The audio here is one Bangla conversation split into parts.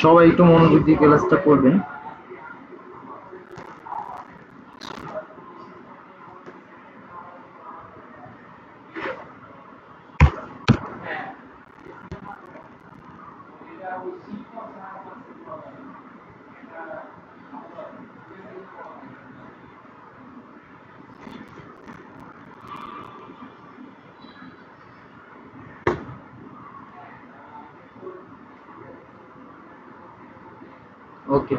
সবাই একটু মনোযোগ দিয়ে ক্লাসটা করবেন। ওকে,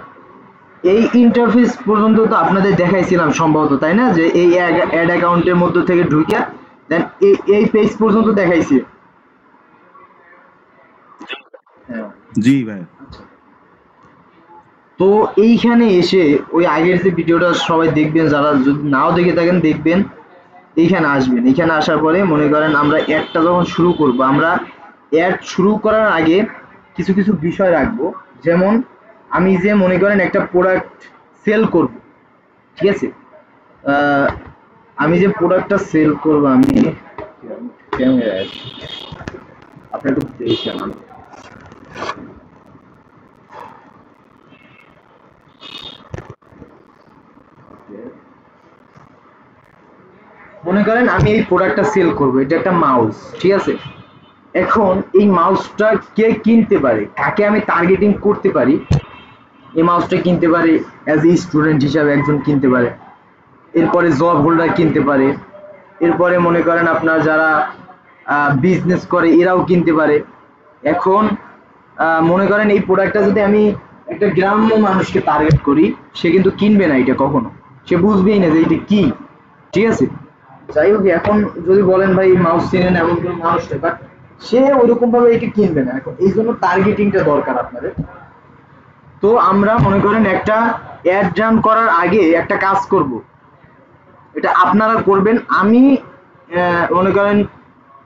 এই ইন্টারফেস পর্যন্ত তো আপনাদের দেখাইছিলাম সম্ভবত, তাই না? যে এই অ্যাড অ্যাকাউন্টের মধ্যে থেকে ঢুকে দেন এই পেজ পর্যন্ত দেখাইছি। হ্যাঁ, জি ভাই। তো এইখানে এসে ওই আগের যে ভিডিওটা সবাই দেখবেন, যারা যদি নাও দেখে থাকেন দেখবেন, এইখানে আসবেন। এখানে আসার পরে মনে করেন আমরা অ্যাডটা যখন শুরু করব, আমরা অ্যাড শুরু করার আগে কিছু কিছু বিষয় রাখবো। যেমন আমি যে মনে করেন একটা প্রোডাক্ট সেল করব, ঠিক আছে? আমি যে প্রোডাক্টটা সেল করব, আমি ক্যামেরায় আপনি একটু দেখেন। মনে করেন আমি এই প্রোডাক্টটা সেল করব, এটা একটা মাউস, ঠিক আছে? এখন এই মাউসটা কে কিনতে পারে, কাকে আমি টার্গেটিং করতে পারি? এই মাউসটা কিনতে পারে অ্যাজ এ স্টুডেন্ট হিসাবে একজন কিনতে পারে, এরপরে জব হোল্ডার কিনতে পারে, এরপরে মনে করেন আপনার যারা বিজনেস করে এরাও কিনতে পারে। এখন মনে করেন এই প্রোডাক্টটা যদি আমি একটা গ্রাম্য মানুষকে টার্গেট করি, সে কিন্তু কিনবে না এটা কখনো, সে বুঝবেই না যে এটা কি, ঠিক আছে? যাই হোক, এখন যদি বলেন ভাই মাউস চেনেন এমন কোনো মানুষ নেই, বাট সে ওইরকম ভাবে এটা কিনবে না। এখন এই জন্য টার্গেটিংটা দরকার আপনাদের। তো আমরা মনে করেন একটা অ্যাড রান করার আগে একটা কাজ করব, এটা আপনারা করবেন। আমি মনে করেন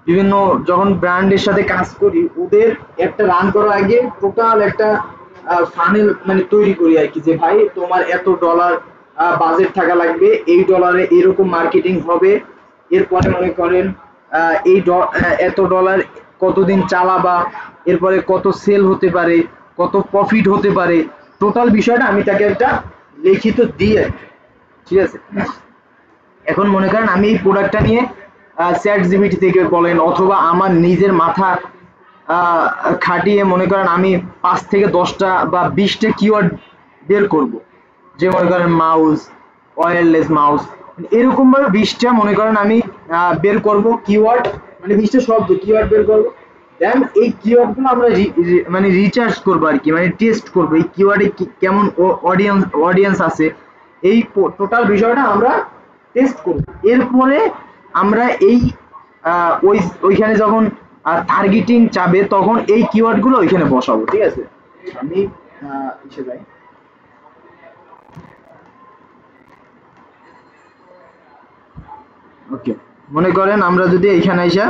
বিভিন্ন যখন ব্র্যান্ডের সাথে কাজ করি, ওদের একটা রান করার আগে টোটাল একটা ফানেল মানে তৈরি করি আর কি, যে ভাই তোমার এত ডলার বাজেট থাকা লাগবে, এই ডলারে এরকম মার্কেটিং হবে, এরপরে মনে করেন এত ডলার কতদিন চালাবা, এরপরে কত সেল হতে পারে, কত প্রফিট হতে পারে, টোটাল বিষয়টা আমি তাকে একটা লিখিত দিই আর কি, ঠিক আছে? এখন মনে করেন আমি এই প্রোডাক্টটা নিয়ে চ্যাট জিপিটি থেকে বলেন অথবা আমার নিজের মাথা আহ, খাটিয়ে মনে করেন আমি 5 থেকে 10টা বা 20টা কিওয়ার্ড বের করব। যে মনে করেন মাউস, ওয়্যারলেস মাউস, এরকম ভাবে 20টা মনে করেন আমি বের করব কিওয়ার্ড, মানে 20টা শব্দ কিওয়ার্ড বের করব। দেন এই কিওয়ার্ড গুলো আমরা মানে রিচার্জ করবো আর কি, মানে টেস্ট করবো এই কিওয়ার্ডে কেমন অডিয়েন্স আছে, এই টোটাল বিষয়টা আমরা টেস্ট করব। এরপরে আমরা এই ওইখানে যখন টার্গেটিং চাবে তখন এই কিওয়ার্ড গুলো ওইখানে বসাবো, ঠিক আছে? আমি ইসে যাই। ওকে, মনে করেন আমরা যদি এইখানে আইসা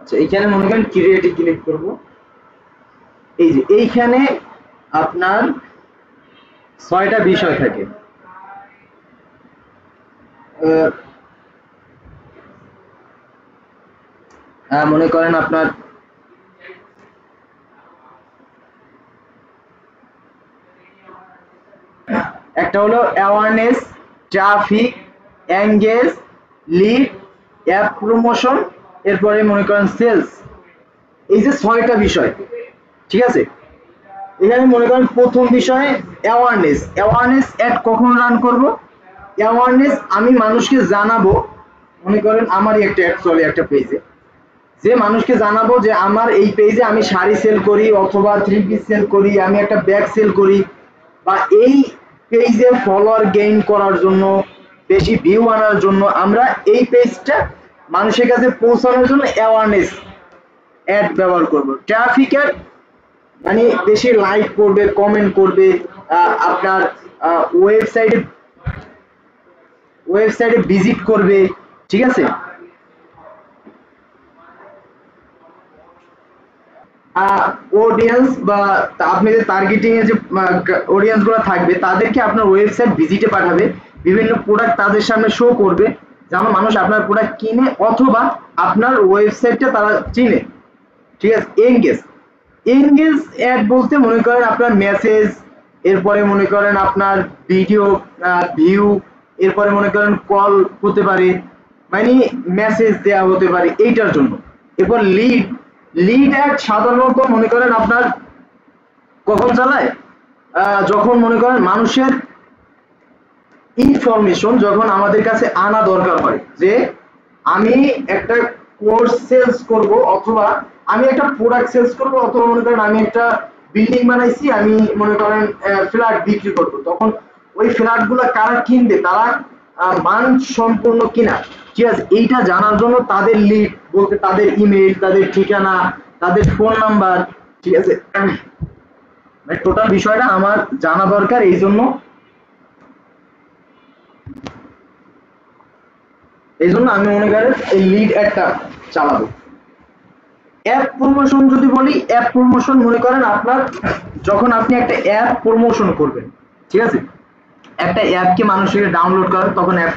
আচ্ছা এইখানে মনে করেন ক্রিয়েটে ক্লিক করব। এই যে এইখানে আপনার 6টা বিষয় থাকে। মনে করেন আপনার একটা হলো awareness, traffic, engage, lead, app promotion, এরপরে মনে করেন সেলস। এই যে 6টা বিষয়, ঠিক আছে? এখানে মনে করেন প্রথম বিষয় অ্যাওয়ারনেস। অ্যাওয়ারনেস অ্যাড কখন রান করব? অ্যাওয়ারনেস আমি মানুষকে জানাবো, মনে করেন আমারই একটা অ্যাড চলে একটা পেজে, যে মানুষকে জানাবো যে আমার এই পেজে আমি শাড়ি সেল করি অথবা 3 পিস সেল করি, আমি একটা ব্যাগ সেল করি, বা এই পেজে ফলোয়ার গেইন করার জন্য, বেশি ভিউ আনার জন্য আমরা এই পেজটা মানুষের কাছে পৌঁছানোর জন্য অ্যাওয়ারনেস অ্যাড ব্যবহার করব। ট্রাফিক অ্যাড মানে বেশি লাইক করবে, কমেন্ট করবে, আপনার ওয়েবসাইটে ওয়েবসাইটে ভিজিট করবে, ঠিক আছে? অডিয়েন্স বা আপনি যে টার্গেটিং এর যে অডিয়েন্স গুলো থাকবে তাদেরকে আপনার ওয়েবসাইট ভিজিটে পাঠাবে, বিভিন্ন প্রোডাক্ট তাদের সামনে শো করবে যেন মানুষ আপনার প্রোডাক্ট কিনে অথবা আপনার ওয়েবসাইটটা তারা চিনে। ঠিক আছে, এনগেজ এনগেজ অ্যাড বলতে মনে করেন আপনার মেসেজ, এরপরে মনে করেন আপনার ভিডিও ভিউ, এরপরে মনে করেন কল হতে পারে, মানে মেসেজ দেওয়া হতে পারে এইটার জন্য। এরপর লিড লিড অ্যাড সাধারণত মনে করেন আপনার কখন চালায়, যখন মনে করেন মানুষের ইনফরমেশন যখন আমাদের কাছে আনা দরকার হয়, যে আমি একটা কোর্স সেলস করব অথবা আমি একটা প্রোডাক্ট সেলস করব অথবা মনে করেন আমি একটা বিল্ডিং বানাইছি, আমি মনে করেন ফ্ল্যাট বিক্রি করব, তখন ওই ফ্ল্যাট গুলা কারা কিনবে, তারা মান সম্পূর্ণ কিনা, ঠিক আছে, এইটা জানার জন্য তাদের লিড বলতে তাদের ইমেল, তাদের ঠিকানা, তাদের ফোন নাম্বার, ঠিক আছে, মানে টোটাল বিষয়টা আমার জানা দরকার। এই জন্য আমি মনে করেন এই লিড অ্যাডটা চালাবো। অ্যাপ প্রমোশন যদি বলি, অ্যাপ প্রমোশন মনে করেন আপনার যখন আপনি একটা অ্যাপ প্রমোশন করবেন, ঠিক আছে, একটা অ্যাপকে মানুষকে ডাউনলোড করেন তখন অ্যাপ।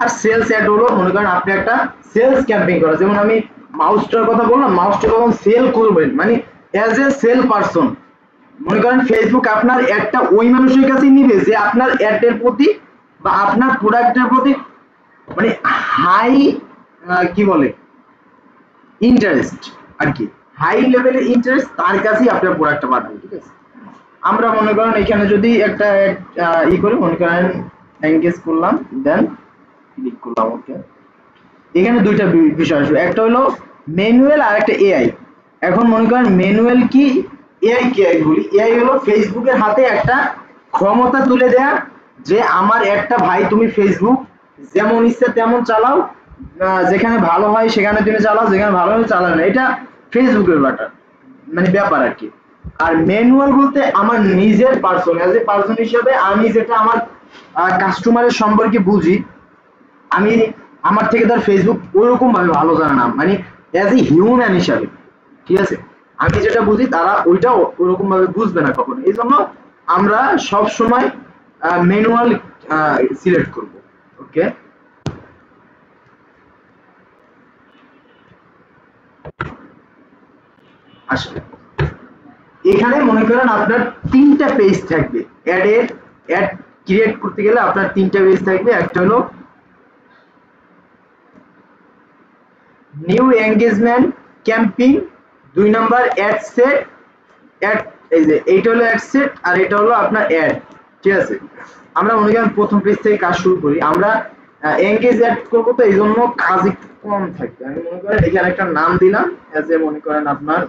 আর সেলস অ্যাড হলো মনে করেন আপনি একটা সেলস ক্যাম্পেইন করা, যেমন আমি মাউসটার কথা বললাম, মাউসটা যখন সেল করবেন মানে অ্যাজ এ সেল পারসন, মনে করেন ফেসবুক আপনার অ্যাডটা ওই মানুষের কাছে নিবে যে আপনার অ্যাডের প্রতি বা আপনার প্রোডাক্টের প্রতি মানে হাই কি বলে ইন্টারেস্ট আর কি, হাই লেভেলের ইন্টারেস্ট, তার কাছেই আপনার প্রোডাক্টটা পাঠাবে। ঠিক আছে, আমরা মনে করেন এখানে যদি একটা ই করি, মনে করেন এনগেজ করলাম, দেন ক্লিক করলাম, ওকে। এখানে দুইটা বিষয় আসবে, একটা হলো ম্যানুয়াল আর একটা এআই। এখন মনে করেন ম্যানুয়াল কি, এআই কি বলি, এআই হলো ফেসবুকের হাতে একটা ক্ষমতা তুলে দেয়া, যে আমার একটা ভাই তুমি ফেসবুক যেমন ইচ্ছে তেমন চালাও, যেখানে ভালো হয় সেখানে তুমি চালাও, যেখানে ভালো হয় চালাও না, এটা ফেসবুকের ব্যাপার, মানে ব্যাপার আর কি। আর ম্যানুয়াল বলতে আমার নিজের পার্সন, এজ এ পার্সন হিসেবে আমি যেটা আমার কাস্টমারের সম্পর্কে বুঝি, আমি আমার থেকে তার ফেসবুক ওইরকম ভাবে ভালো জানে না, মানে অ্যাজ এ হিউম্যান হিসাবে, ঠিক আছে, আমি যেটা বুঝি তারা ওইটা ওরকম ভাবে বুঝবে না কখনো। এই জন্য আমরা সব সময় ম্যানুয়াল সিলেক্ট করব, ওকে। আসলে এখানে মনে করেন আপনার তিনটা পেজ থাকবে, অ্যাড ক্রিয়েট করতে গেলে আপনার তিনটা পেজ থাকবে, একটা হলো নিউ এঙ্গেজমেন্ট ক্যাম্পেইন, দুই নাম্বার অ্যাড সেট, অ্যাড এই যে এইটা হলো অ্যাড সেট আর এটা হলো আপনার অ্যাড। ঠিক আছে, আমরা মনে করেন প্রথম পেজ থেকে কাজ শুরু করি, আমরা এঙ্গেজ অ্যাড করবো তো এই জন্য কাজ একটু কম থাকবে। আমি মনে করেন এখানে একটা নাম দিলাম, এজ এ মনে করেন আপনার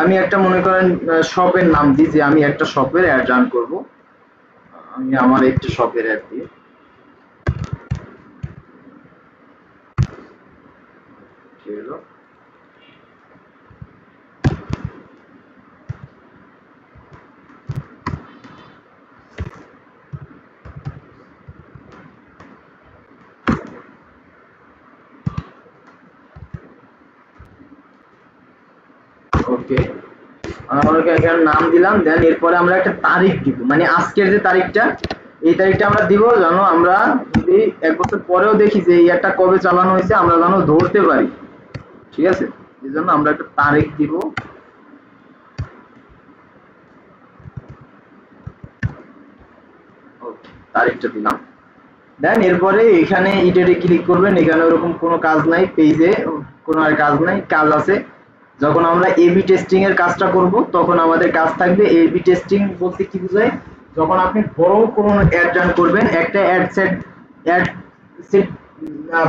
আমি একটা মনে করেন শপের নাম দিই, যে আমি একটা শপের অ্যাড রান করব, আমি আমার একটা শপের অ্যাড দিই, ঠিক হলো। ওকে, আমরা এখানে নাম দিলাম, দেন এরপরে আমরা একটা তারিখ দিব, মানে আজকের যে তারিখটা, এই তারিখটা আমরা দিব যেন আমরা যদি এক বছর পরেও দেখি যে এই একটা কবে চালানো হয়েছে আমরা যেন ধরতে পারি। ঠিক আছে, এই জন্য আমরা একটা তারিখ দিব, তারিখটা দিলাম। দেন এরপরে এখানে ইডেটে ক্লিক করবেন, এখানে ওরকম কোনো কাজ নাই, পেজে কোনো আর কাজ নাই, কাজ আছে যখন আমরা এবি টেস্টিং এর কাজটা করব তখন আমাদের কাজ থাকবে। এবি টেস্টিং বলতে কি বোঝায়, যখন আপনি বড় কোনো অ্যাড রান করবেন, একটা অ্যাড সেট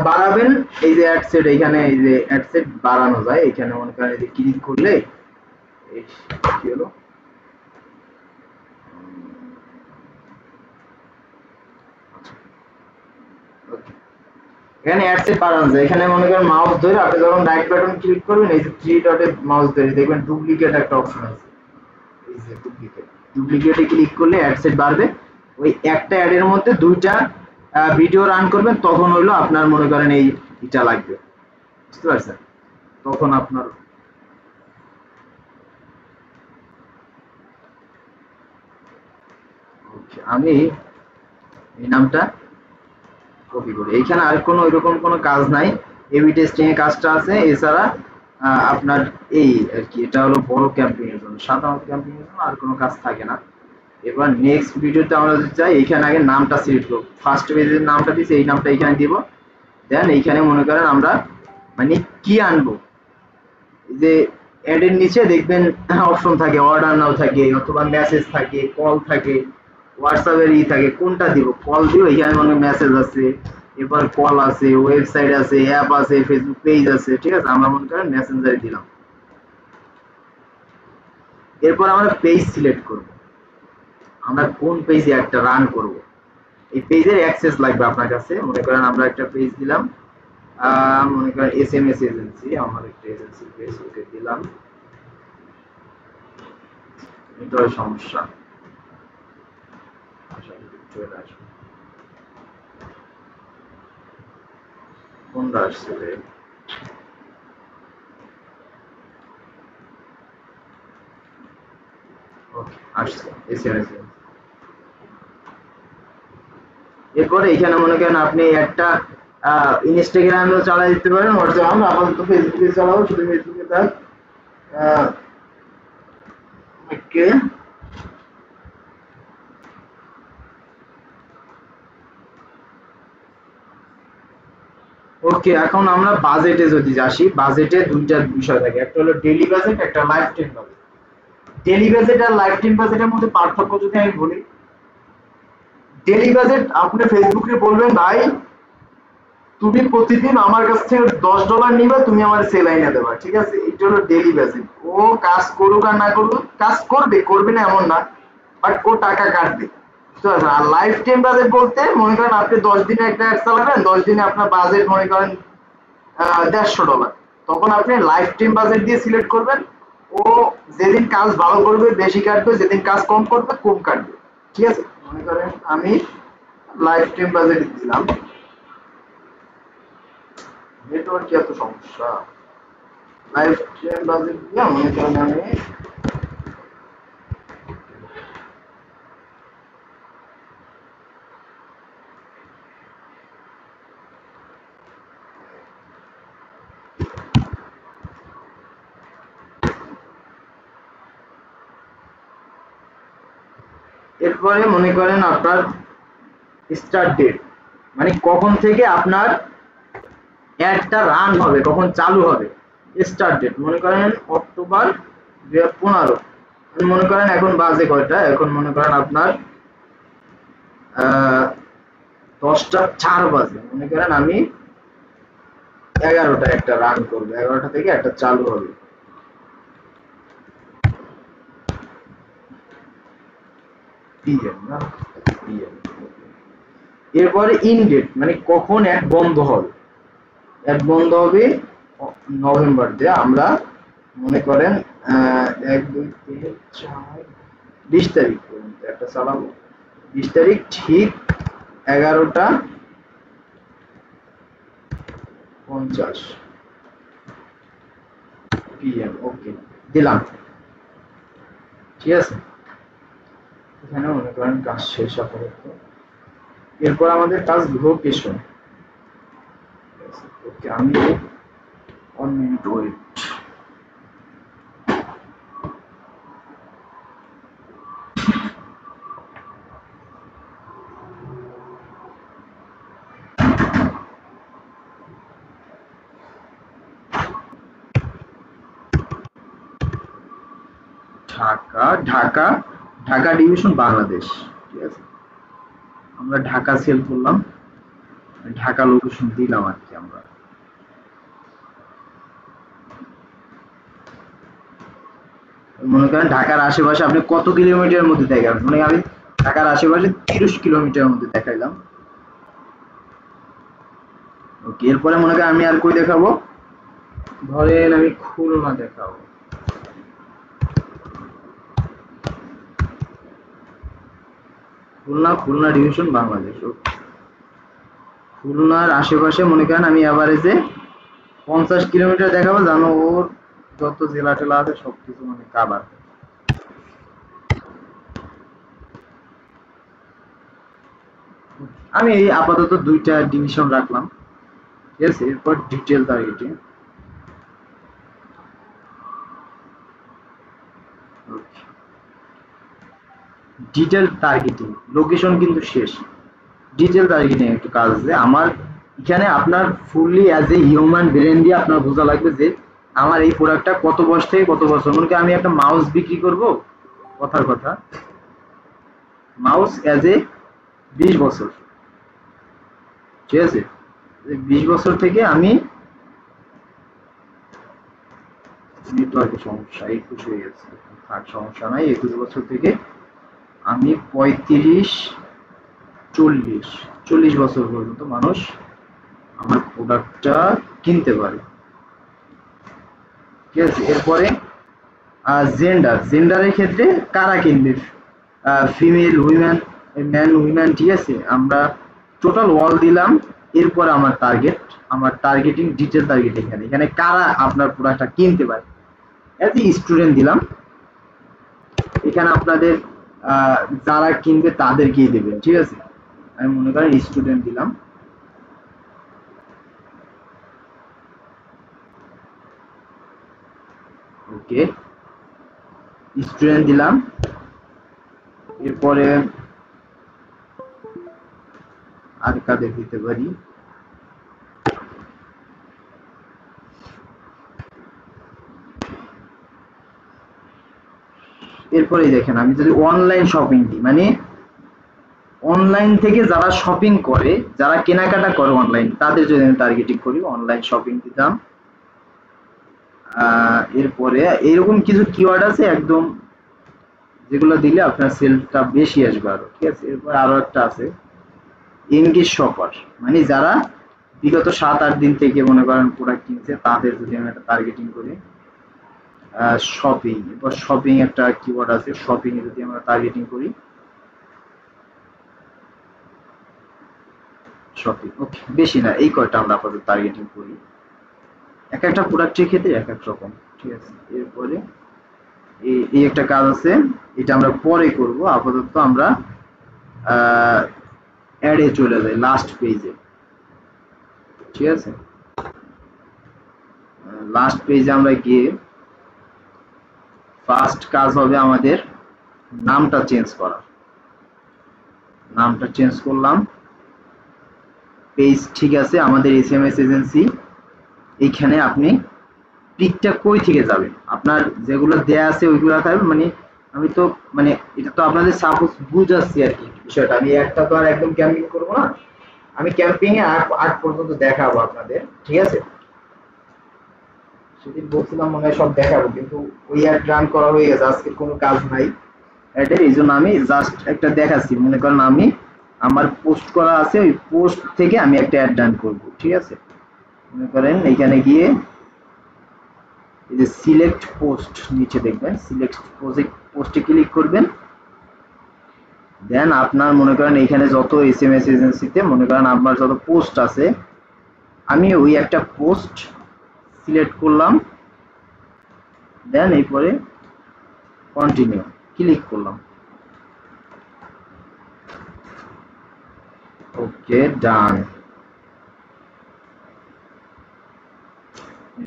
বাড়াবেন, এই যে অ্যাড সেট, এখানে এই যে অ্যাড সেট বাড়ানো যায়, এখানে মনে করেন এই যে ক্লিক করলে এই কি হলো, এখানে অ্যাড সেট বাড়ানো যায়, এখানে মনে করেন মাউস ধরে আপনি যখন রাইট বাটন ক্লিক করবেন, এই যে থ্রি ডটে মাউস ধরে দেখবেন ডুপ্লিকেট একটা অপশন আছে, এই যে ডুপ্লিকেটে ক্লিক করলে অ্যাড সেট বাড়বে। ওই একটা অ্যাডের মধ্যে দুইটা ভিডিও রান করবেন, তখন হইলো আপনার মনে করেন এই এটা লাগবে, বুঝতে পারছেন, তখন আপনার আমি এই নামটা কপি করি। এইখানে আর কোনো এরকম কোনো কাজ নাই, এবি টেস্টিং এর কাজটা আছে। এছাড়া আপনার এই আর কি, এটা হলো বড় ক্যাম্পিং এর জন্য, সাধারণ ক্যাম্পিং এর জন্য আর কোনো কাজ থাকে না। এবার নেক্সট ভিডিওতে আমরা যদি চাই, এইখানে আগে নামটা সিলেক্ট করব। ফার্স্ট পেজের নামটা দিছি, এই নামটা এখানে দিব। দেন এইখানে মনে করেন আমরা মানে কি আনবো, যে অ্যাড এর নিচে দেখবেন অপশন থাকে, অর্ডার নাও থাকে, অথবা মেসেজ থাকে, কল থাকে, হোয়াটসঅ্যাপ এর থাকে, কোনটা দিব? কল দিব। এখানে মনে মেসেজ আছে, এরপর কল আছে, ওয়েবসাইট আছে, অ্যাপ আছে, ফেসবুক পেজ আছে, ঠিক আছে। আমরা মনে করেন মেসেঞ্জারে দিলাম। এরপর আমরা পেজ সিলেক্ট করব, আমরা কোন পেজে একটা রান করব। এই পেজের অ্যাক্সেস লাগবে আপনার কাছে। মনে করেন আমরা একটা পেজ দিলাম, মনে করেন এসএমএস এজেন্সি, আমার একটা এজেন্সি পেজ, ওকে দিলাম। এটার সমস্যা, চলে আসবে কোনটা আসছে রে? ওকে, আসছে এসএমএস। এরপরে এখানে মনে করেন আপনি একটা ইনস্টাগ্রামেও চালাই দিতে পারেন, হোয়াটসঅ্যাপ। আমরা আপাতত ফেসবুকে চালাবো, শুধু ফেসবুকে থাক। ওকে, ওকে, এখন আমরা বাজেটে যদি আসি, বাজেটে দুইটা বিষয় থাকে, একটা হলো ডেইলি বাজেট, একটা life time budget. Daily budget আর লাইফ টাইম বাজেটের মধ্যে পার্থক্য যদি আমি বলি, ডেইলি বাজেট আপনি ফেসবুকে বলবেন, ভাই তুমি প্রতিদিন আমার কাছ থেকে $10 নিবা, তুমি আমার সেল আইনা দেবা, ঠিক আছে। এটা হলো ডেইলি বাজেট। ও কাজ করুক আর না করুক, কাজ করবে, করবে না এমন না, বাট ও টাকা কাটবে। আর লাইফ টাইম বাজেট বলতে মনে করেন আপনি 10 দিনে একটা অ্যাড চালাবেন, 10 দিনে আপনার বাজেট মনে করেন $150। তখন আপনি লাইফ টাইম বাজেট দিয়ে সিলেক্ট করবেন। ও যেদিন কাজ ভালো করবে বেশি কাটবে, যেদিন কাজ কম করবে কম কাটবে, ঠিক আছে। মনে করেন আমি লাইফ টাইম বাজেট দিলাম। নেটওয়ার্ক কি এত সমস্যা? লাইফ টাইম বাজেট দিয়ে মনে করেন আমি এরপরে মনে করেন আপনার স্টার্ট ডেট, মানে কখন থেকে আপনার অ্যাডটা রান হবে, কখন চালু হবে। স্টার্ট ডেট মনে করেন অক্টোবর 2015। মনে করেন এখন বাজে কয়টা, এখন মনে করেন আপনার 10টা 4 বাজে। মনে করেন আমি 11টা একটা রান করবো, 11টা থেকে একটা চালু হবে। PM না, PM। এরপরে ইন ডেট, মানে কখন অ্যাড বন্ধ হবে। অ্যাড বন্ধ হবে নভেম্বর দিয়ে, আমরা মনে করেন 1 2 3 4 20 তারিখ পর্যন্ত একটা চালাবো। 20 তারিখ ঠিক 11টা 50 PM। ওকে, দিলাম, ঠিক আছে। এখানে মনে করেন কাজ শেষ আপাতত। এরপর আমাদের কাজ লোকেশন। ওকে, আমি 1 minute wait. Dhaka, Dhaka, Dhaka division Bangladesh, ঠিক আছে। আমরা ঢাকা সেল করলাম, ঢাকা লোকেশন দিলাম আর কি। আমরা মনে করেন ঢাকার আশেপাশে আপনি কত কিলোমিটারের মধ্যে দেখাবেন, মানে আমি ঢাকার আশেপাশে 30 কিলোমিটারের মধ্যে দেখাইলাম। ওকে, এরপরে মনে করেন আমি আর কই দেখাবো, ধরেন আমি খুলনা দেখাবো। খুলনা, খুলনা ডিভিশন বাংলাদেশ। খুলনার আশেপাশে মনে করেন আমি এভারেজে 50 কিলোমিটার দেখাবো, জানো ওর যত জেলা টেলা আছে সবকিছু মানে কাবার। আমি এই আপাতত দুইটা ডিভিশন রাখলাম, ঠিক আছে। এরপর detail targeting, detail targeting location কিন্তু শেষ। ডিটেল টার্গেটিং একটু কাজ আছে আমার এখানে। আপনার fully as a human brain দিয়ে আপনার বোঝা লাগবে যে আমার এই প্রোডাক্টটা কত বয়স থেকে কত বছর। মনে করি আমি একটা মাউস বিক্রি করব, কথার কথা, মাউস অ্যাজ এ 20 বছর, ঠিক আছে। 20 বছর থেকে আমি নেটওয়ার্কের সমস্যা 21 হয়ে গেছে, থাক সমস্যা নাই। 21 বছর থেকে আমি 35, 40 বছর পর্যন্ত মানুষ আমার প্রোডাক্টটা কিনতে পারে, ঠিক আছে। এরপরে জেন্ডারের ক্ষেত্রে কারা কিনবে, ফিমেল, উইমেন, ম্যান, উইমেন, ঠিক আছে। আমরা টোটাল ওয়াল দিলাম। এরপরে আমার টার্গেটিং ডিটেল টার্গেট, এখানে এখানে কারা আপনার প্রোডাক্টটা কিনতে পারে, অ্যাজ এ স্টুডেন্ট দিলাম। এখানে আপনাদের যারা কিনবে তাদেরকেই দেবেন, ঠিক আছে। আমি মনে করেন স্টুডেন্ট দিলাম, ওকে, স্টুডেন্ট দিলাম। এরপরে আর কাদের দিতে পারি, এরপরে দেখেন আমি যদি অনলাইন শপিং দিই, মানে অনলাইন থেকে যারা শপিং করে, যারা কেনাকাটা করে অনলাইন, তাদের যদি আমি টার্গেটিং করি, অনলাইন শপিং দিতাম। এরপরে এরকম কিছু কিওয়ার্ড আছে একদম, যেগুলো দিলে আপনার সেলটা বেশি আসবে আরো, ঠিক আছে। এরপর আরো একটা আছে এনগেজ শপার, মানে যারা বিগত 7-8 দিন থেকে মনে করেন প্রোডাক্ট কিনছে, তাদের যদি আমি একটা টার্গেটিং করি। শপিং, এরপর শপিং একটা কিওয়ার্ড আছে, শপিং এ যদি আমরা টার্গেটিং করি, শপিং, ওকে, বেশি না, এই কয়টা আমরা আপাতত টার্গেটিং করি। এক একটা প্রোডাক্টের ক্ষেত্রে এক এক রকম, ঠিক আছে। এরপরে এই একটা কাজ আছে, এটা আমরা পরে করব। আপাতত আমরা অ্যাডে চলে যাই, লাস্ট পেজে, ঠিক আছে। লাস্ট পেজে আমরা গিয়ে ফার্স্ট কাজ হবে আমাদের নামটা চেঞ্জ করা। নামটা চেঞ্জ করলাম, পেজ ঠিক আছে। আমাদের এসএমএস এজেন্সি, এইখানে আপনি পিকটা কই থেকে যাবেন, আপনার যেগুলো দেয়া আছে ওইগুলো থাকবে। মানে আমি তো মানে এটা তো আপনাদের সাপোজ বুঝাচ্ছি আর কি বিষয়টা। আমি একটা তো আর একদম ক্যাম্পিং করবো না, আমি ক্যাম্পিং এ আগ পর্যন্ত দেখাবো আপনাদের, ঠিক আছে। সেদিন বলছিলাম মনে হয় সব দেখাবো, কিন্তু ওই অ্যাড রান করা হয়ে গেছে, আজকে কোনো কাজ নাই অ্যাডের, এই জন্য আমি জাস্ট একটা দেখাচ্ছি। মনে করেন আমি আমার পোস্ট করা আছে, ওই পোস্ট থেকে আমি একটা অ্যাড রান করবো, ঠিক আছে। মনে করেন এইখানে গিয়ে এই যে সিলেক্ট পোস্ট নিচে দেখবেন, সিলেক্ট পোস্টে ক্লিক করবেন। দেন আপনার মনে করেন এখানে যত এসএমএস এজেন্সিতে মনে করেন আপনার যত পোস্ট আছে, আমি ওই একটা পোস্ট সিলেক্ট করলাম। দেন এরপরে কন্টিনিউ ক্লিক করলাম, ওকে, ডান।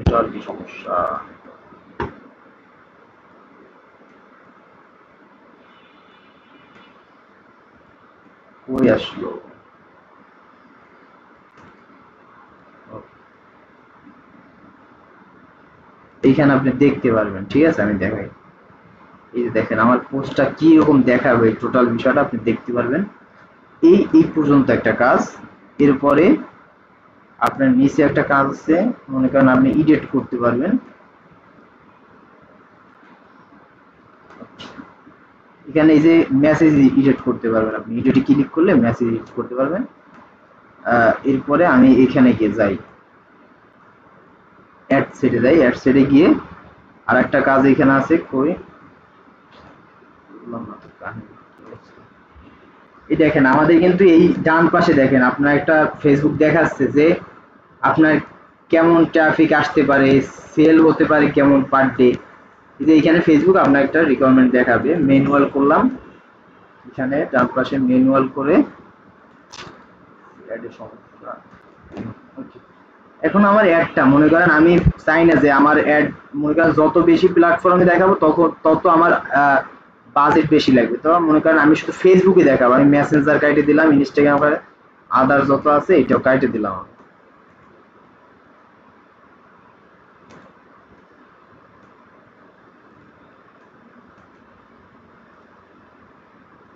এটা আর কি সমস্যা, কই আসলো, এইখানে আপনি দেখতে পারবেন, ঠিক আছে। আমি দেখাই, এই যে দেখেন আমার পোস্টটা কি রকম দেখাবে, টোটাল বিষয়টা আপনি দেখতে পারবেন। এই পর্যন্ত একটা কাজ। এরপরে আপনার নিচে একটা কাজ আছে, মনে করেন আপনি এডিট করতে পারবেন। এখানে এই যে মেসেজ এডিট করতে পারবেন, আপনি এডিটে ক্লিক করলে মেসেজ এডিট করতে পারবেন। এরপরে আমি এখানে গিয়ে যাই, অ্যাড সেটে যাই। অ্যাড সেটে গিয়ে আর একটা কাজ এখানে আছে, কই এই দেখেন আমাদের কিন্তু এই ডান পাশে দেখেন আপনার একটা ফেসবুক দেখাচ্ছে যে আপনার কেমন ট্রাফিক আসতে পারে, সেল হতে পারে কেমন পার ডে। এই যে এখানে ফেসবুক আপনার একটা রিকোয়ারমেন্ট দেখাবে। ম্যানুয়াল করলাম, এখানে ডান পাশে ম্যানুয়াল করে অ্যাডের সমস্যা। Okay. এখন আমার অ্যাডটা মনে করেন আমি চাই না যে আমার অ্যাড মনে করেন যত বেশি প্ল্যাটফর্মে দেখাবো তত আমার বাজেট বেশি লাগবে। তো মনে করেন আমি শুধু ফেসবুকে দেখাবো, আমি মেসেঞ্জার কাইটে দিলাম, ইনস্টাগ্রাম আদার যত আছে এটাও কাইটে দিলাম।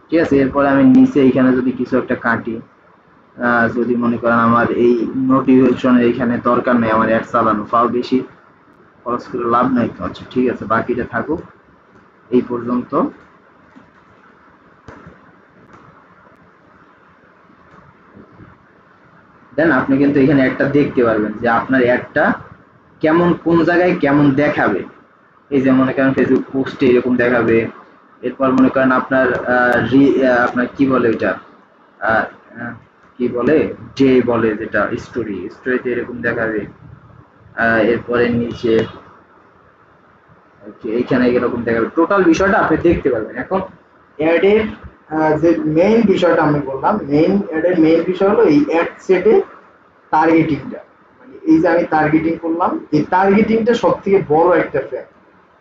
ঠিক আছে, এরপরে আমি নিচে এখানে যদি কিছু একটা কাটি, যদি মনে করেন আমার এই নোটিফিকেশনের এখানে দরকার নেই, আমার অ্যাড চালানো ফাও বেশি খরচ করে লাভ নাই তো। আচ্ছা ঠিক আছে, বাকিটা থাকুক এই পর্যন্ত। দেন আপনি কিন্তু এখানে একটা দেখতে পারবেন যে আপনার অ্যাডটা কেমন, কোন জায়গায় কেমন দেখাবে। এই যে মনে করেন ফেসবুক পোস্টে এরকম দেখাবে, এরপর মনে করেন আপনার আপনার কি বলে ওইটা, আহ, আহ, কি বলে, যে বলে যেটা স্টোরিতে এরকম দেখাবে। এরপরে নিচে এইখানে এরকম দেখাবে, টোটাল বিষয়টা আপনি দেখতে পারবেন। এখন অ্যাডের যে মেইন বিষয়টা আমি বললাম, অ্যাডের মেইন বিষয় হলো এই অ্যাড সেটে টার্গেটিংটা। মানে এই যে আমি টার্গেটিং করলাম, এই টার্গেটিংটা সব থেকে বড় একটা ফ্যাক্ট।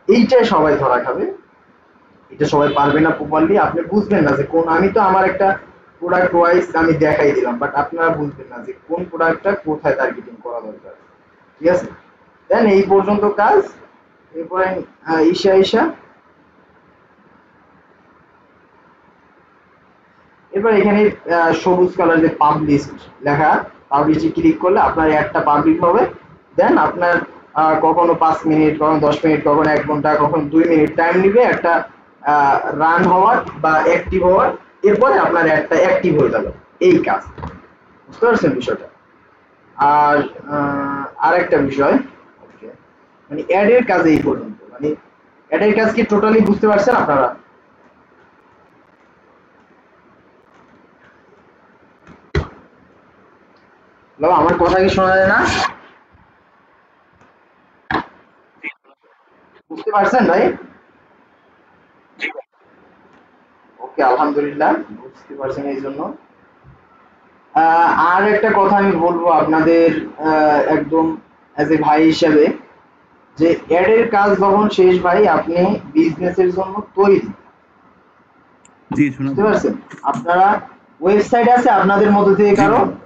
এইটাই সবাই ধরা খাবে, এটা সবাই পারবে না প্রপারলি, আপনি বুঝবেন না যে কোন, আমি তো আমার একটা প্রোডাক্ট ওয়াইজ আমি দেখাই দিলাম, বাট আপনারা বুঝবেন না যে কোন প্রোডাক্টটা কোথায় টার্গেটিং করা দরকার। ঠিক আছে, দেন এই পর্যন্ত কাজ। এরপরে ঈশা এবার এখানে সবুজ কালার যে পাবলিশ লেখা, পাবলিশে ক্লিক করলে আপনার অ্যাডটা পাবলিশ হবে। দেন আপনার কখনো 5 মিনিট, কখনো 10 মিনিট, কখনো 1 ঘন্টা, কখনো 2 মিনিট টাইম নিবে একটা রান হওয়ার বা অ্যাক্টিভ হওয়ার। এরপরে আপনার অ্যাডটা অ্যাক্টিভ হয়ে যাবে। এই কাজ, বুঝতে পারছেন বিষয়টা? আর আরেকটা বিষয়, মানে অ্যাডের কাজ এই পর্যন্ত। মানে অ্যাডের কাজ কি টোটালি বুঝতে পারছেন আপনারা? আমার কথা কি শোনা যায় না? বুঝতে পারছেন ভাই? ওকে, আলহামদুলিল্লাহ বুঝতে পারছেন। এই জন্য আর একটা কথা আমি বলবো আপনাদের, একদম অ্যাজ এ ভাই হিসেবে, যে অ্যাডের কাজ যখন শেষ ভাই, আপনি বিজনেসের জন্য তৈরি। জি শোনা বুঝতে পারছেন? আপনারা ওয়েবসাইট আছে আপনাদের মধ্যে থেকে জি কারো? ভাই